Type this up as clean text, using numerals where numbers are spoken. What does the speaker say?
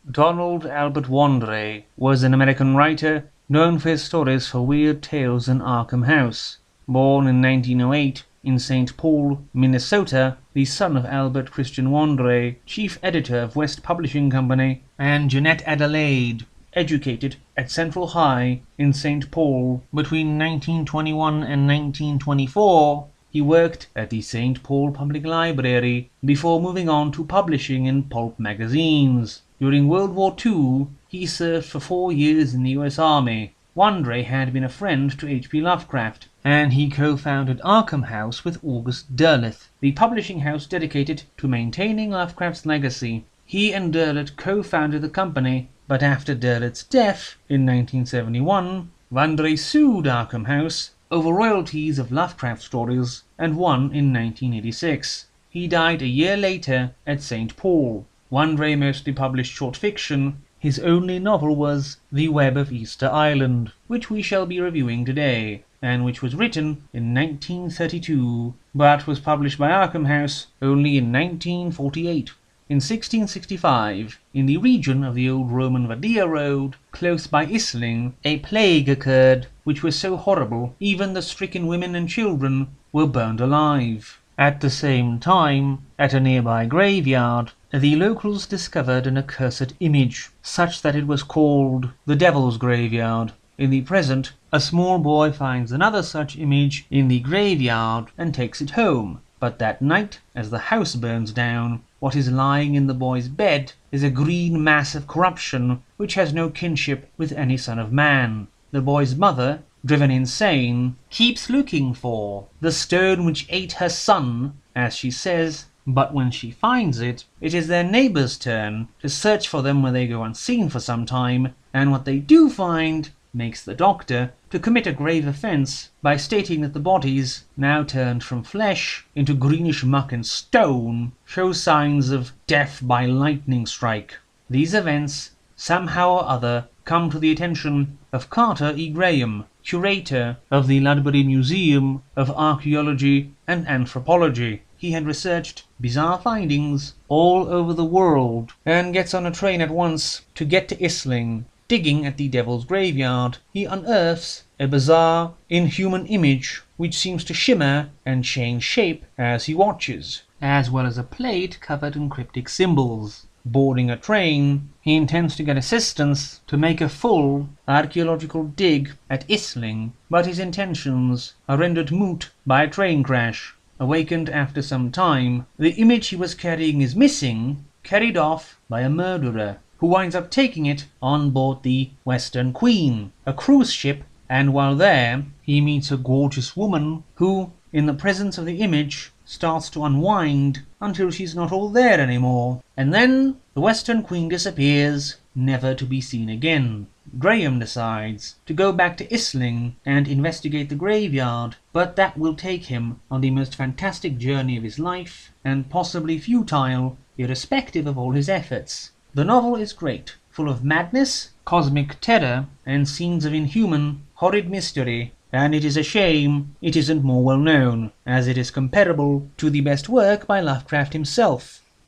Donald Albert Wandrei was an American writer known for his stories for weird tales in Arkham House. Born in 1908 in St. Paul, Minnesota, the son of Albert Christian Wandrei, chief editor of West Publishing Company, and Jeanette Adelaide, educated at Central High in St. Paul between 1921 and 1924, he worked at the St. Paul Public Library before moving on to publishing in pulp magazines. During World War II, he served for 4 years in the US Army. Wandrei had been a friend to H.P. Lovecraft, and he co-founded Arkham House with August Derleth, the publishing house dedicated to maintaining Lovecraft's legacy. He and Derleth co-founded the company, but after Derleth's death in 1971, Wandrei sued Arkham House over royalties of Lovecraft stories and won in 1986. He died a year later at St. Paul. Wandrei mostly published short fiction. His only novel was The Web of Easter Island, which we shall be reviewing today, and which was written in 1932, but was published by Arkham House only in 1948. In 1665, in the region of the old Roman Vadia Road, close by Isling, a plague occurred, which was so horrible even the stricken women and children were burned alive. At the same time, at a nearby graveyard, the locals discovered an accursed image, such that it was called the Devil's Graveyard. In the present, a small boy finds another such image in the graveyard and takes it home. But that night, as the house burns down, what is lying in the boy's bed is a green mass of corruption which has no kinship with any son of man. The boy's mother, driven insane, keeps looking for the stone which ate her son, as she says, but when she finds it, it is their neighbor's turn to search for them where they go unseen for some time, and what they do find makes the doctor to commit a grave offense by stating that the bodies, now turned from flesh into greenish muck and stone, show signs of death by lightning strike. These events, somehow or other, come to the attention of Carter E. Graham, curator of the Ludbury Museum of Archaeology and Anthropology. He had researched bizarre findings all over the world and gets on a train at once to get to Isling. Digging at the Devil's Graveyard, he unearths a bizarre, inhuman image which seems to shimmer and change shape as he watches, as well as a plate covered in cryptic symbols. Boarding a train, he intends to get assistance to make a full archaeological dig at Isling, but his intentions are rendered moot by a train crash. Awakened after some time, the image he was carrying is missing, carried off by a murderer, who winds up taking it on board the Western Queen, a cruise ship, and while there, he meets a gorgeous woman who, in the presence of the image, starts to unwind until she's not all there anymore. And then the Western Queen disappears, never to be seen again. Graham decides to go back to Isling and investigate the graveyard, but that will take him on the most fantastic journey of his life, and possibly futile, irrespective of all his efforts. The novel is great, full of madness, cosmic terror, and scenes of inhuman, horrid mystery, and it is a shame it isn't more well known, as it is comparable to the best work by Lovecraft himself.